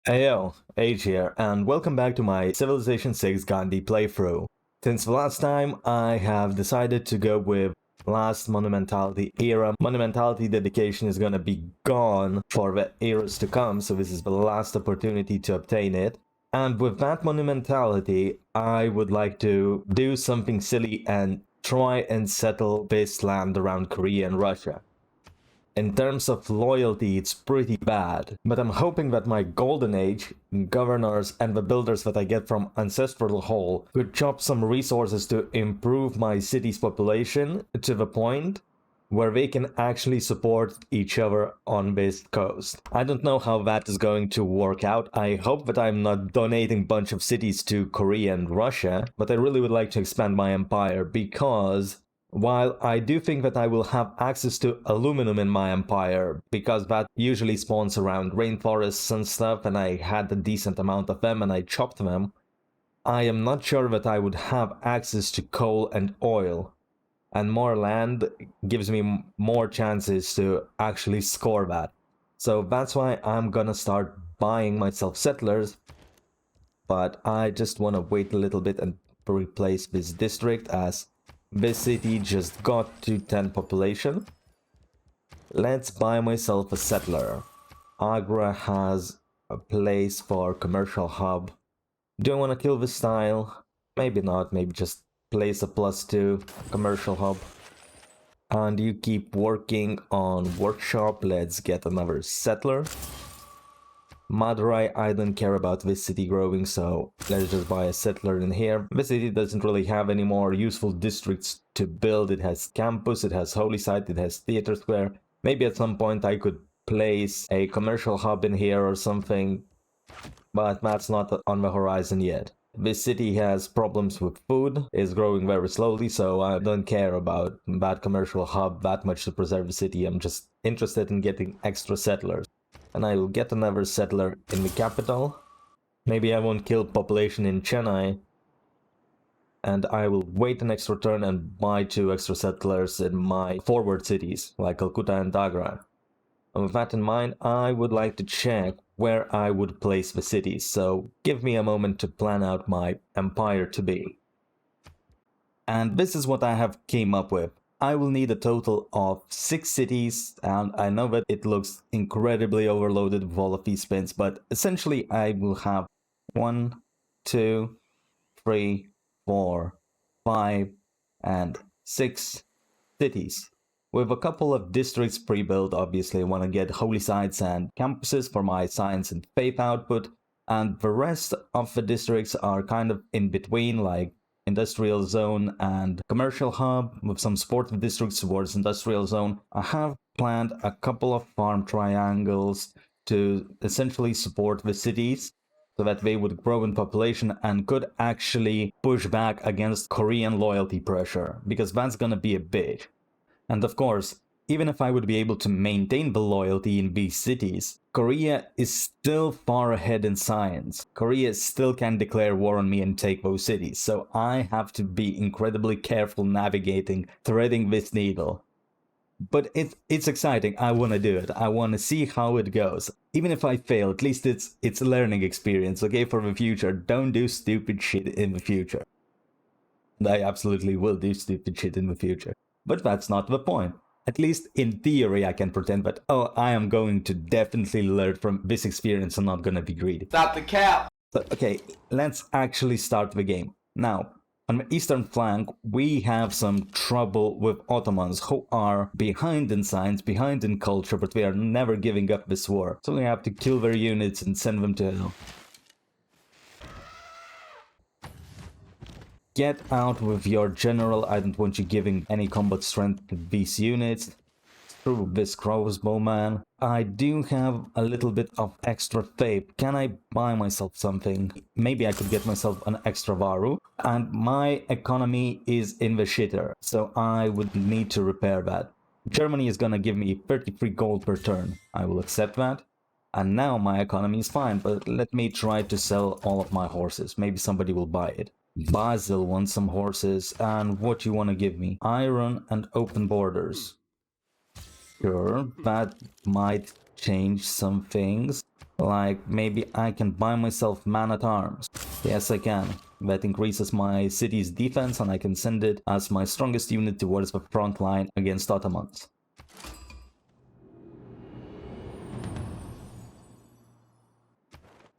Heyo, Age here, and welcome back to my Civilization 6 Gandhi playthrough. Since the last time, I have decided to go with last Monumentality era. Monumentality dedication is gonna be gone for the eras to come, so this is the last opportunity to obtain it. And with that Monumentality, I would like to do something silly and try and settle this land around Korea and Russia. In terms of loyalty, it's pretty bad, but I'm hoping that my golden age, governors, and the builders that I get from Ancestral Hall could chop some resources to improve my city's population to the point where they can actually support each other on this coast. I don't know how that is going to work out. I hope that I'm not donating a bunch of cities to Korea and Russia, but I really would like to expand my empire because while I do think that I will have access to aluminum in my empire, because that usually spawns around rainforests and stuff, and I had a decent amount of them and I chopped them, I am not sure that I would have access to coal and oil. And more land gives me more chances to actually score that. So that's why I'm gonna start buying myself settlers, but I just want to wait a little bit and replace this district as this city just got to 10 population. Let's buy myself a settler. Agra has a place for commercial hub. Do I want to kill this tile? Maybe not, maybe just place a +2 commercial hub. And you keep working on workshop. Let's get another settler. Madurai, I don't care about this city growing, so let's just buy a settler in here. This city doesn't really have any more useful districts to build. It has campus, it has holy site, it has theater square. Maybe at some point I could place a commercial hub in here or something, but that's not on the horizon yet. This city has problems with food, is growing very slowly, so I don't care about that commercial hub that much to preserve the city. I'm just interested in getting extra settlers. And I will get another settler in the capital. Maybe I won't kill population in Chennai. And I will wait an extra turn and buy 2 extra settlers in my forward cities, like Calcutta and Agra. And with that in mind, I would like to check where I would place the cities. So give me a moment to plan out my empire to be. And this is what I have came up with. I will need a total of 6 cities, and I know that it looks incredibly overloaded with all of these spins, but essentially I will have 1, 2, 3, 4, 5, and 6 cities. With a couple of districts pre-built. Obviously I want to get holy sites and campuses for my science and faith output, and the rest of the districts are kind of in between, like industrial zone and commercial hub, with some supportive districts towards industrial zone. I have planned a couple of farm triangles to essentially support the cities so that they would grow in population and could actually push back against Korean loyalty pressure, because that's gonna be a bit. And of course, even if I would be able to maintain the loyalty in these cities, Korea is still far ahead in science. Korea still can declare war on me and take those cities, so I have to be incredibly careful navigating, threading this needle. But it's exciting. I want to do it. I want to see how it goes. Even if I fail, at least it's a learning experience, okay, for the future. Don't do stupid shit in the future. And I absolutely will do stupid shit in the future. But that's not the point. At least in theory, I can pretend that, oh, I am going to definitely learn from this experience and not gonna be greedy. Stop the cap! So, okay, let's actually start the game. Now, on the eastern flank, we have some trouble with Ottomans who are behind in science, behind in culture, but they are never giving up this war. So we have to kill their units and send them to hell. Get out with your general. I don't want you giving any combat strength to these units. Screw this crossbowman. I do have a little bit of extra faith. Can I buy myself something? Maybe I could get myself an extra varu. And my economy is in the shitter, so I would need to repair that. Germany is gonna give me 33 gold per turn. I will accept that. And now my economy is fine, but let me try to sell all of my horses. Maybe somebody will buy it. Basil wants some horses, and what you want to give me? Iron and open borders. Sure, that might change some things. Like, maybe I can buy myself man-at-arms. Yes, I can. That increases my city's defense, and I can send it as my strongest unit towards the front line against Ottomans.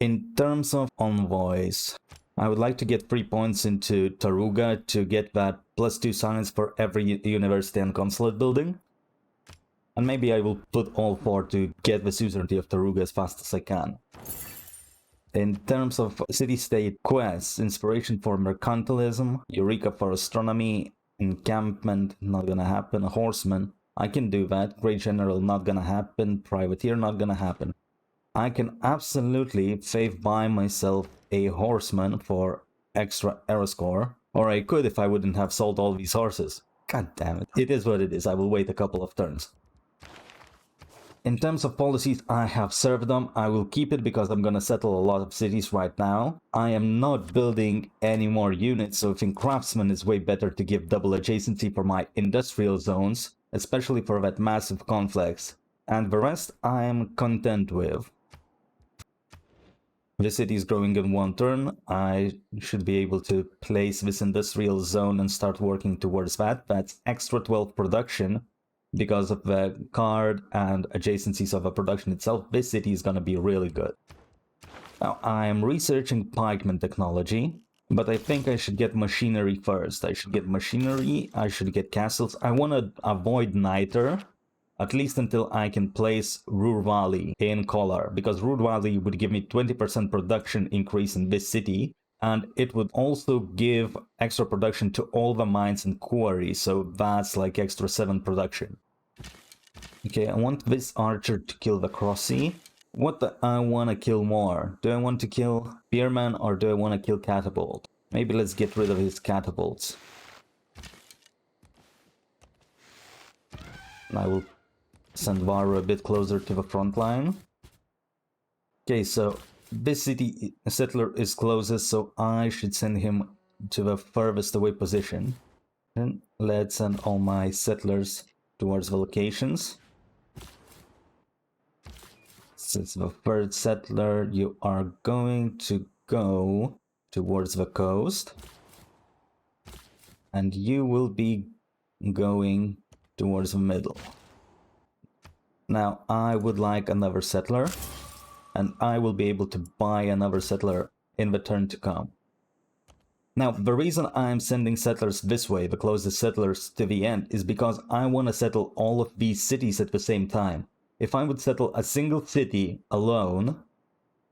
In terms of envoys, I would like to get 3 points into Taruga to get that +2 science for every university and consulate building. And maybe I will put all 4 to get the suzerainty of Taruga as fast as I can. In terms of city-state quests, inspiration for mercantilism, Eureka for astronomy, encampment, not gonna happen, a horseman, I can do that, great general, not gonna happen, privateer, not gonna happen. I can absolutely save by myself a horseman for extra arrow score, or I could if I wouldn't have sold all these horses. God damn it, it is what it is, I will wait a couple of turns. In terms of policies, I have serfdom. I will keep it because I'm gonna settle a lot of cities right now. I am not building any more units, so I think craftsman is way better to give double adjacency for my industrial zones, especially for that massive conflicts. And the rest I am content with. The city is growing in 1 turn. I should be able to place this industrial zone and start working towards that. That's extra 12 production. Because of the card and adjacencies of the production itself, this city is gonna be really good. Now, I am researching pikeman technology, but I think I should get machinery first. I should get machinery, I should get castles. I want to avoid Niter, at least until I can place Ruhr Valley in Kolar, because Ruhr Valley would give me 20% production increase in this city, and it would also give extra production to all the mines and quarries, so that's like extra 7 production. Okay, I want this archer to kill the Crossy. What do I want to kill more? Do I want to kill Spearman or do I want to kill Catapult? Maybe let's get rid of his catapults. And I will send Varu a bit closer to the front line. Okay, so this city settler is closest, so I should send him to the furthest away position. And let's send all my settlers towards the locations. Since the third settler, you are going to go towards the coast. And you will be going towards the middle. Now, I would like another settler. And I will be able to buy another settler in the turn to come. Now, the reason I'm sending settlers this way, the closest settlers to the end, is because I want to settle all of these cities at the same time. If I would settle a single city alone,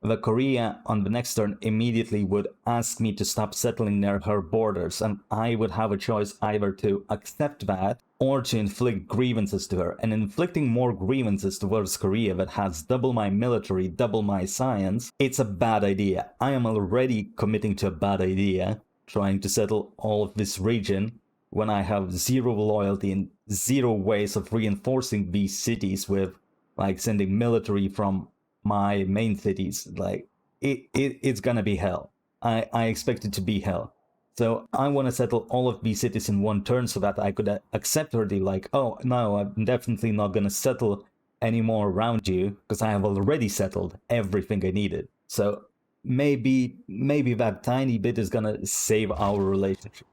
the Korea on the next turn immediately would ask me to stop settling near her borders, and I would have a choice either to accept that or to inflict grievances to her. And inflicting more grievances towards Korea that has double my military, double my science, it's a bad idea. I am already committing to a bad idea, trying to settle all of this region when I have 0 loyalty and 0 ways of reinforcing these cities with, like, sending military from my main cities. Like, it's gonna be hell. I expect it to be hell. So I want to settle all of these cities in 1 turn so that I could accept her deal, like, oh no, I'm definitely not gonna settle anymore around you because I have already settled everything I needed. So maybe that tiny bit is gonna save our relationship.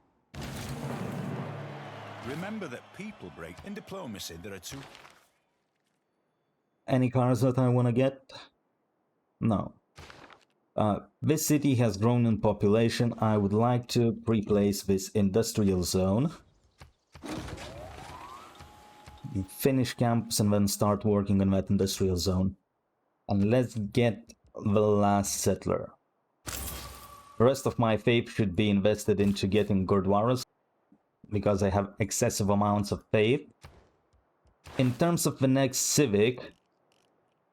Remember that people break in diplomacy. There are 2. Any cars that I want to get? No. This city has grown in population. I would like to replace this industrial zone. Finish camps and then start working on that industrial zone. And let's get the last settler. The rest of my faith should be invested into getting Gurdwaras, because I have excessive amounts of faith. In terms of the next civic,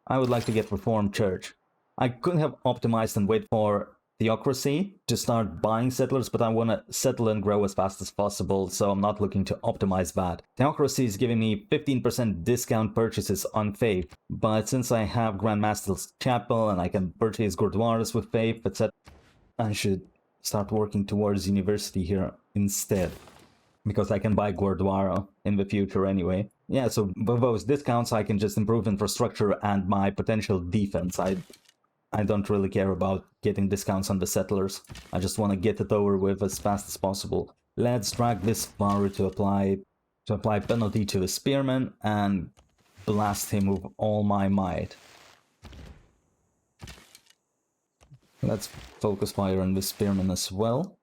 I would like to get Reformed Church. I could have optimized and wait for Theocracy to start buying settlers, but I want to settle and grow as fast as possible, so I'm not looking to optimize that. Theocracy is giving me 15% discount purchases on Faith, but since I have Grandmaster's Chapel and I can purchase Gurdwaras with Faith, etc., I should start working towards University here instead, because I can buy Gurdwara in the future anyway. Yeah, so with those discounts I can just improve infrastructure and my potential defense. I don't really care about getting discounts on the settlers. I just want to get it over with as fast as possible. Let's drag this Varu to apply penalty to the spearman and blast him with all my might. Let's focus fire on the spearman as well.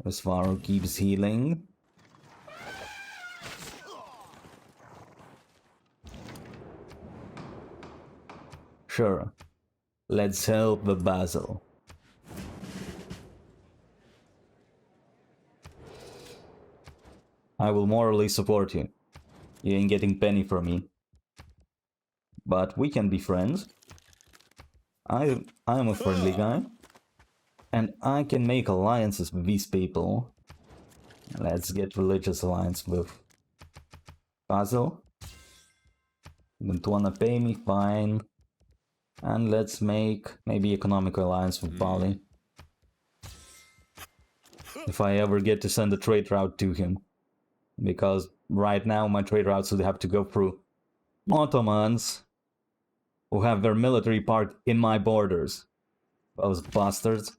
This Varu keeps healing. Sure. Let's help the Basil. I will morally support you. You ain't getting penny from me. But we can be friends. I'm a friendly guy. And I can make alliances with these people. Let's get religious alliance with Basil. You don't wanna pay me? Fine. And let's make maybe economic alliance with Bali. If I ever get to send a trade route to him. Because right now my trade routes would have to go through Ottomans who have their military parked in my borders. Those bastards.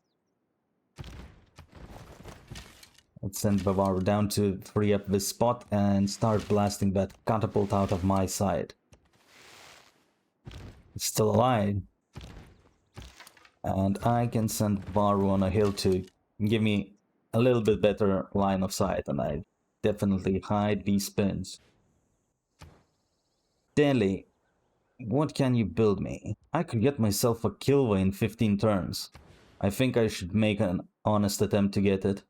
Let's send Bavar down to free up this spot and start blasting that catapult out of my side. It's still alive. And I can send Varu on a hill to give me a little bit better line of sight, and I definitely hide these pins. Delhi, what can you build me? I could get myself a Kilva in 15 turns. I think I should make an honest attempt to get it.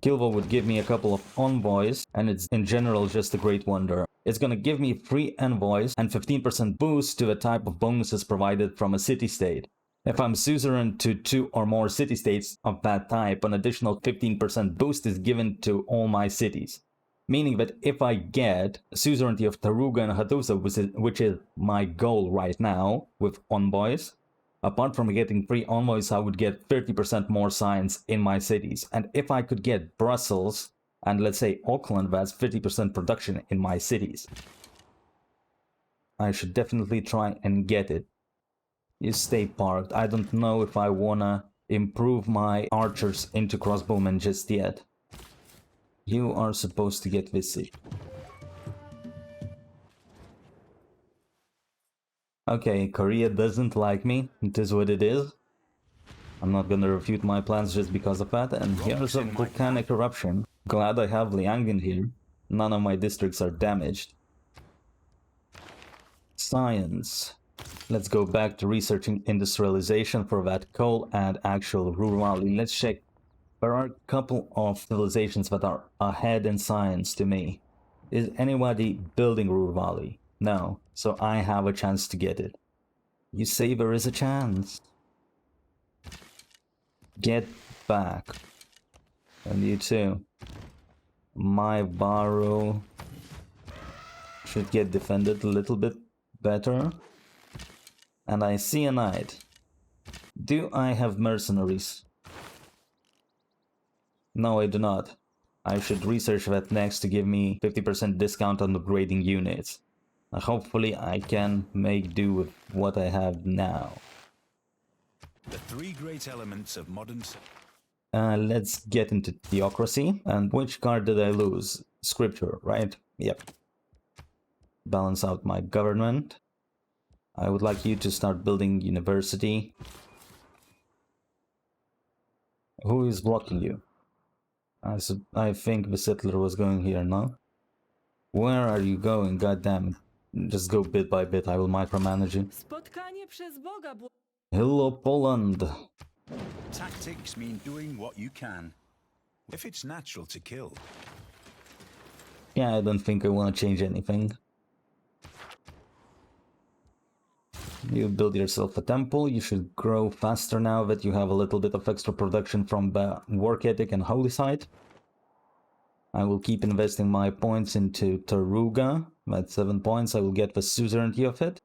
Kilva would give me a couple of envoys, and it's in general just a great wonder. It's gonna give me 3 envoys and 15% boost to the type of bonuses provided from a city-state. If I'm suzerain to 2 or more city-states of that type, an additional 15% boost is given to all my cities. Meaning that if I get suzerainty of Taruga and Hattusa, which is my goal right now with envoys, apart from getting 3 envoys, I would get 30% more science in my cities. And if I could get Brussels and let's say Auckland, that's 50% production in my cities. I should definitely try and get it. You stay parked. I don't know if I wanna improve my archers into crossbowmen just yet. You are supposed to get visit. Okay, Korea doesn't like me. It is what it is. I'm not gonna refute my plans just because of that. And here's a volcanic eruption. Glad I have Liang in here. None of my districts are damaged. Science. Let's go back to researching industrialization for that coal and actual rurality. Let's check. There are a couple of civilizations that are ahead in science to me. Is anybody building Ruhr Valley? No, so I have a chance to get it. You say there is a chance. Get back. And you too. My Baru should get defended a little bit better. And I see a knight. Do I have mercenaries? No, I do not. I should research that next to give me 50% discount on upgrading units. Hopefully I can make do with what I have now. The 3 great elements of modern... Let's get into theocracy. And which card did I lose? Scripture, right? Yep. Balance out my government. I would like you to start building university. Who is blocking you? I think the settler was going here, no? Where are you going? God damn it. Just go bit by bit, I will micromanage you. Hello, Poland! Tactics mean doing what you can. If it's natural to kill. Yeah, I don't think I want to change anything. You build yourself a temple, you should grow faster now that you have a little bit of extra production from the work ethic and holy site. I will keep investing my points into Taruga. At 7 points I will get the suzerainty of it.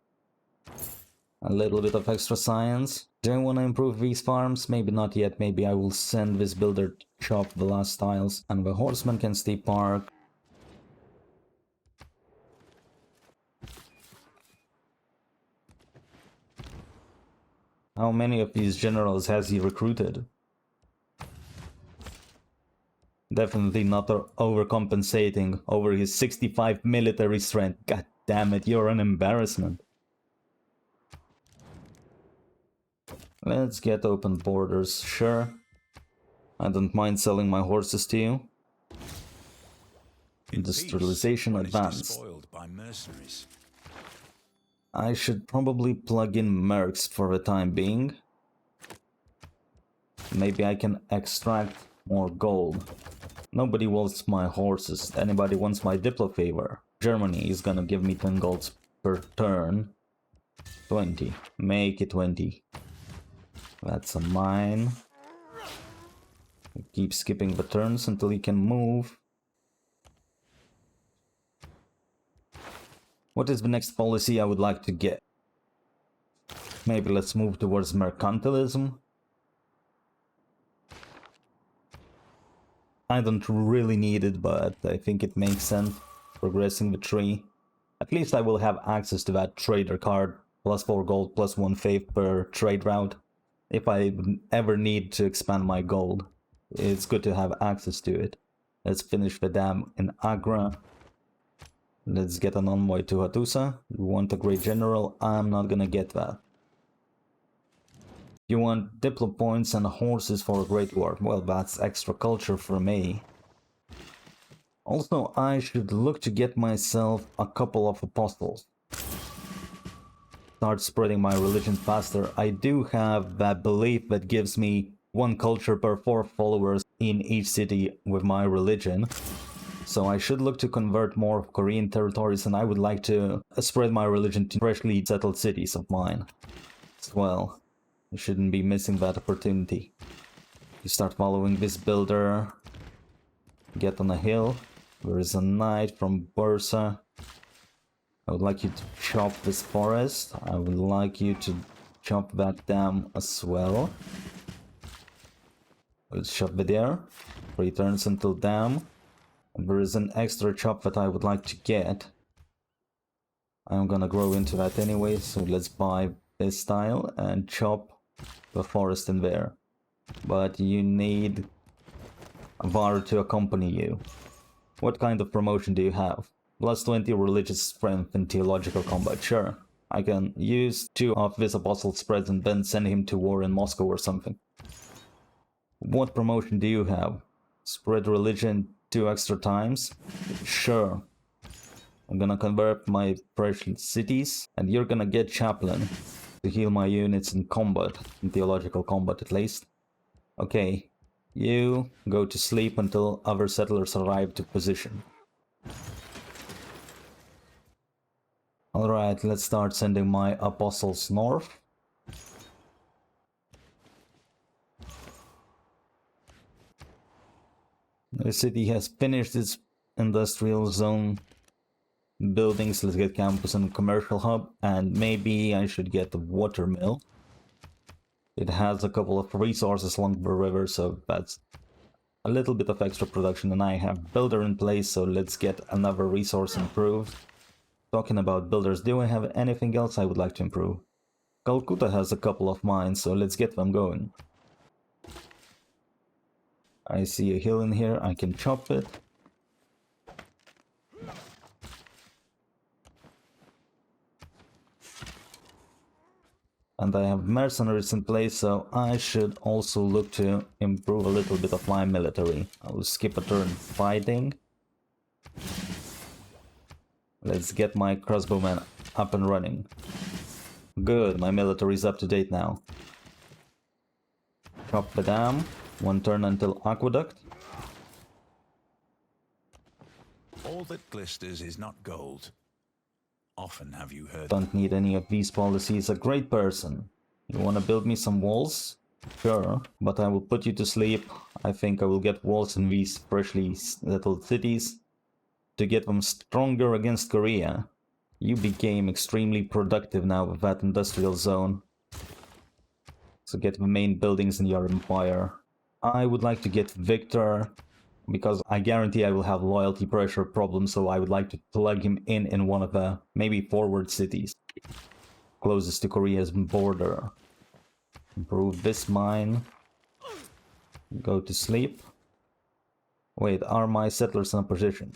A little bit of extra science. Do I want to improve these farms? Maybe not yet. Maybe I will send this builder to chop the last tiles. And the horseman can stay parked. How many of these generals has he recruited? Definitely not overcompensating over his 65 military strength. God damn it, you're an embarrassment. Let's get open borders, sure. I don't mind selling my horses to you. Industrialization advanced. By mercenaries. I should probably plug in mercs for the time being. Maybe I can extract more gold. Nobody wants my horses. Anybody wants my Diplo favor. Germany is gonna give me 10 golds per turn. 20. Make it 20. That's a mine. Keep skipping the turns until you can move. What is the next policy I would like to get? Maybe let's move towards mercantilism. I don't really need it, but I think it makes sense. Progressing the tree. At least I will have access to that trader card. Plus 4 gold, plus 1 faith per trade route. If I ever need to expand my gold, it's good to have access to it. Let's finish the dam in Agra. Let's get an envoy to Hattusa. You want a great general? I'm not gonna get that. You want Diplo points and horses for a great war. Well, that's extra culture for me. Also, I should look to get myself a couple of apostles. Start spreading my religion faster. I do have that belief that gives me 1 culture per 4 followers in each city with my religion. So I should look to convert more Korean territories, and I would like to spread my religion to freshly settled cities of mine as well. You shouldn't be missing that opportunity. You start following this builder. Get on a hill. There is a knight from Bursa. I would like you to chop this forest. I would like you to chop that dam as well. Let's chop it there. 3 turns until dam. There is an extra chop that I would like to get. I'm gonna grow into that anyway, so let's buy this tile and chop the forest in there. But you need a var to accompany you. What kind of promotion do you have? Plus 20 religious strength in theological combat. Sure, I can use 2 of this apostle spreads and then send him to war in Moscow or something. What promotion do you have? Spread religion 2 extra times? Sure. I'm gonna convert my precious cities, and you're gonna get chaplain to heal my units in combat, in theological combat at least. Okay, you go to sleep until other settlers arrive to position. Alright, let's start sending my apostles north. The city has finished its industrial zone buildings. Let's get campus and commercial hub, and maybe I should get the water mill. It has a couple of resources along the river, so that's a little bit of extra production, and I have builder in place, so let's get another resource improved. Talking about builders, do I have anything else I would like to improve? Calcutta has a couple of mines, so let's get them going. I see a hill in here, I can chop it. And I have mercenaries in place, so I should also look to improve a little bit of my military. I will skip a turn fighting. Let's get my crossbowmen up and running. Good, my military is up to date now. Chop the dam. 1 turn until aqueduct. All that glisters is not gold. Often have you heard. Don't need any of these policies. A great person. You wanna build me some walls? Sure, but I will put you to sleep. I think I will get walls in these freshly settled cities to get them stronger against Korea. You became extremely productive now with that industrial zone. So get the main buildings in your empire. I would like to get Victor, because I guarantee I will have loyalty pressure problems, so I would like to plug him in one of the maybe forward cities closest to Korea's border. Improve this mine. Go to sleep. Wait, are my settlers in a position?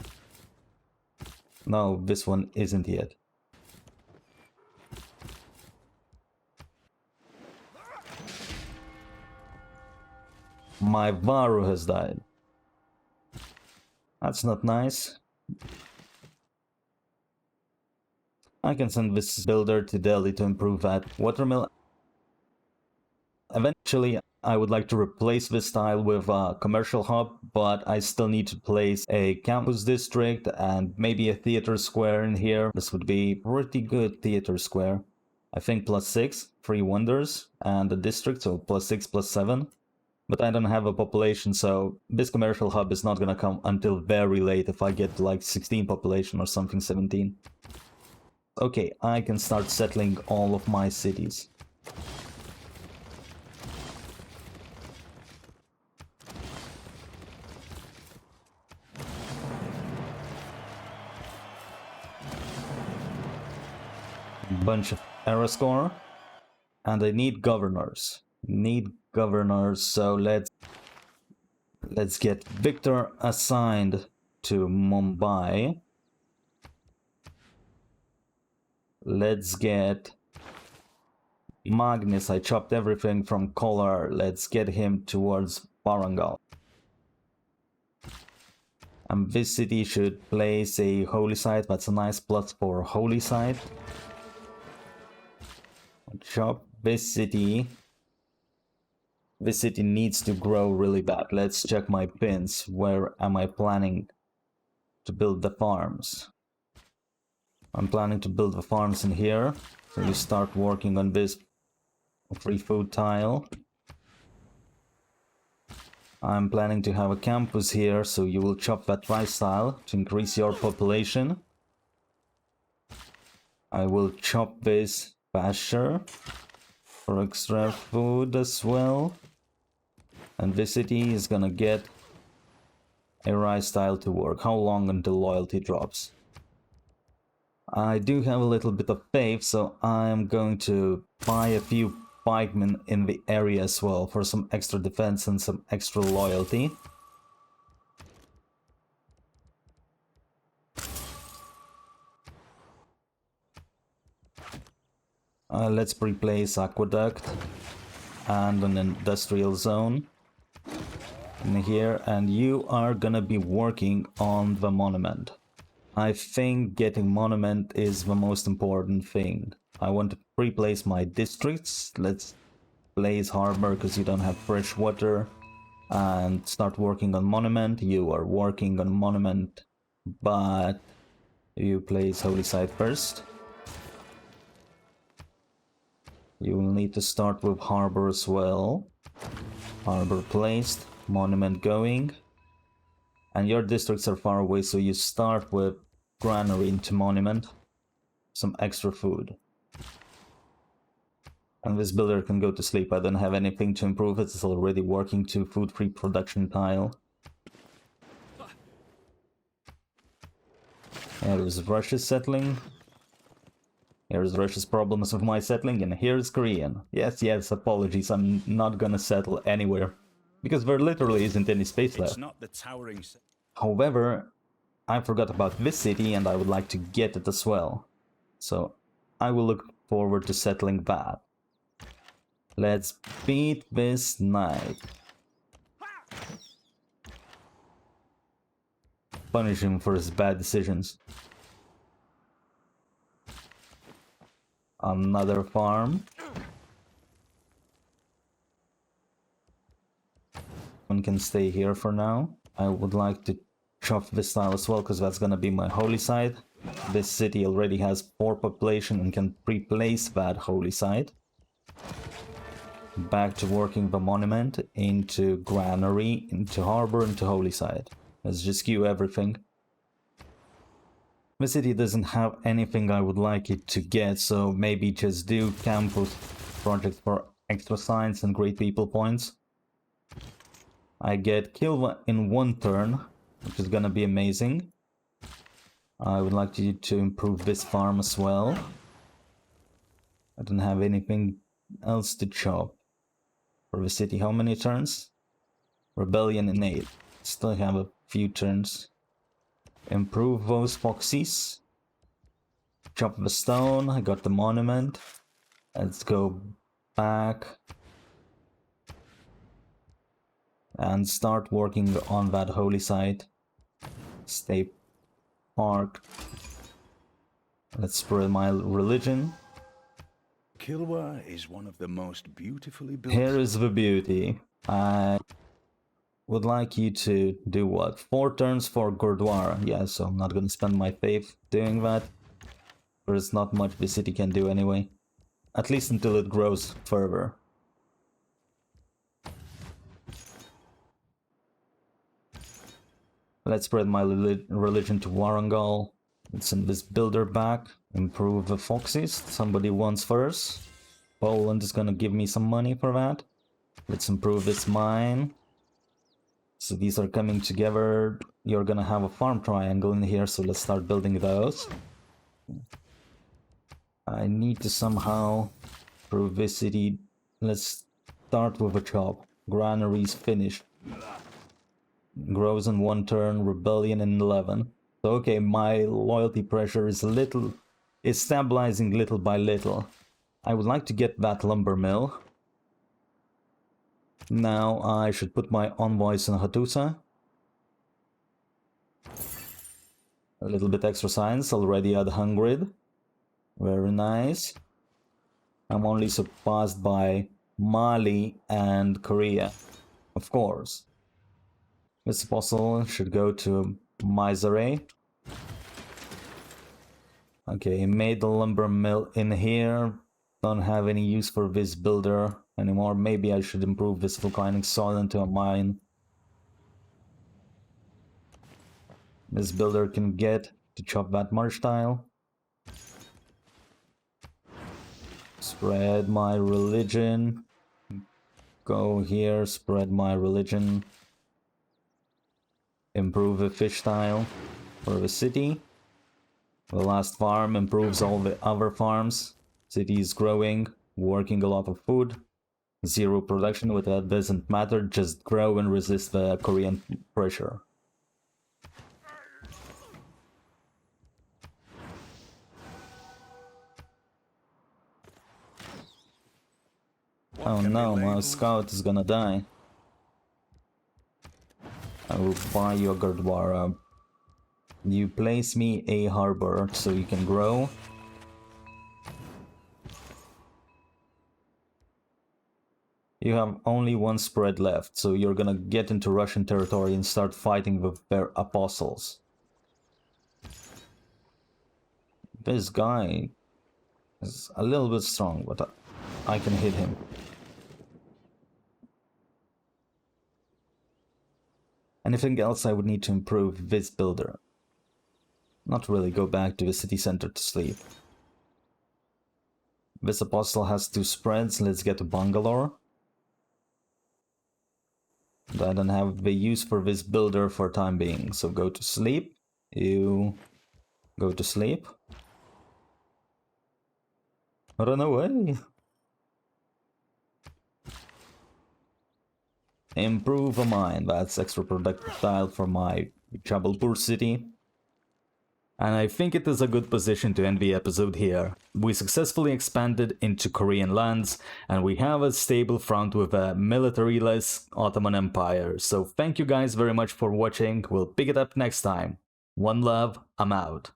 No, this one isn't yet. My Varu has died. That's not nice. I can send this builder to Delhi to improve that watermill. Eventually, I would like to replace this tile with a commercial hub, but I still need to place a campus district and maybe a theater square in here. This would be pretty good theater square. I think +6, 3 wonders, and a district, so +6, +7. But I don't have a population, so this commercial hub is not gonna come until very late if I get like 16 population or something, 17. Okay, I can start settling all of my cities. Bunch of era score, and I need governors. So let's get Victor assigned to Mumbai. Let's get Magnus. I chopped everything from Kolar. Let's get him towards Warangal. And this city should place a holy site. That's a nice plus for holy site. Chop this city. This city needs to grow really bad. Let's check my pins. Where am I planning to build the farms? I'm planning to build the farms in here. So we start working on this free food tile. I'm planning to have a campus here, so you will chop that rice tile to increase your population. I will chop this pasture for extra food as well. And this city is gonna get a rice tile to work. How long until loyalty drops? I do have a little bit of faith, so I'm going to buy a few pikemen in the area as well for some extra defense and some extra loyalty. Let's replace aqueduct and an industrial zone in here, and you are gonna be working on the monument. I think getting monument is the most important thing. I want to replace my districts. Let's place harbor because you don't have fresh water, and start working on monument. You are working on monument, but you place holy site first. You will need to start with harbor as well. Harbor placed, monument going. And your districts are far away, so you start with granary into monument. Some extra food. And this builder can go to sleep. I don't have anything to improve it. It's already working to food-free production tile. Here's Russia's settling. Here's Russia's problems with my settling, and here's Korean. Yes, apologies, I'm not gonna settle anywhere. Because there literally isn't any space left. It's not the towering... However, I forgot about this city and I would like to get it as well. So I will look forward to settling that. Let's beat this knight. Punish him for his bad decisions. Another farm. One can stay here for now. I would like to chop this tile as well, because that's gonna be my holy site. This city already has 4 population and can replace that holy site. Back to working the monument, into granary, into harbor, into holy site. Let's just queue everything. The city doesn't have anything I would like it to get, so maybe just do campus project for extra science and great people points. I get Kilva in 1 turn, which is gonna be amazing. I would like you to improve this farm as well. I don't have anything else to chop. for the city. How many turns? Rebellion in 8. Still have a few turns. Improve those foxes. Chop the stone. I got the monument. Let's go back and start working on that holy site. Stay parked. Let's spread my religion. Kilwa is one of the most beautifully built. Here is the beauty. I would like you to do what? 4 turns for Gurdwara. Yeah, so I'm not gonna spend my faith doing that. There's not much the city can do anyway. At least until it grows further. Let's spread my religion to Warangal. Let's send this builder back. Improve the foxes. Somebody wants first. Poland is gonna give me some money for that. Let's improve this mine. So these are coming together. You're gonna have a farm triangle in here, so let's start building those. I need to somehow improve this city. Let's start with a chop. Granaries finished. Grows in 1 turn, rebellion in 11. So okay, my loyalty pressure is stabilizing little by little. I would like to get that lumber mill. Now I should put my envoys in Hattusa. A little bit extra science already at 100. Very nice. I'm only surpassed by Mali and Korea, of course. This apostle should go to Mysore. Okay, made the lumber mill in here. Don't have any use for this builder anymore. Maybe I should improve this volcanic soil into a mine. This builder can get to chop that marsh tile. Spread my religion. Go here, spread my religion. Improve the fish tile for the city. The last farm improves all the other farms. City is growing, working a lot of food. 0 production, but that doesn't matter. Just grow and resist the Korean pressure. Oh no, my scout is gonna die. I will buy you a Gurdwara. You place me a harbor so you can grow. You have only 1 spread left, so you're gonna get into Russian territory and start fighting with their apostles. This guy is a little bit strong, but I can hit him. Anything else I would need to improve this builder? Not really, go back to the city center to sleep. This apostle has 2 spreads, let's get to Bangalore. I don't have the use for this builder for time being, so go to sleep. You go to sleep. Run away. Improve a mine. That's extra productive tile for my Jabalpur city. And I think it is a good position to end the episode here. We successfully expanded into Korean lands, and we have a stable front with a military-less Ottoman Empire. So thank you guys very much for watching. We'll pick it up next time. One love, I'm out.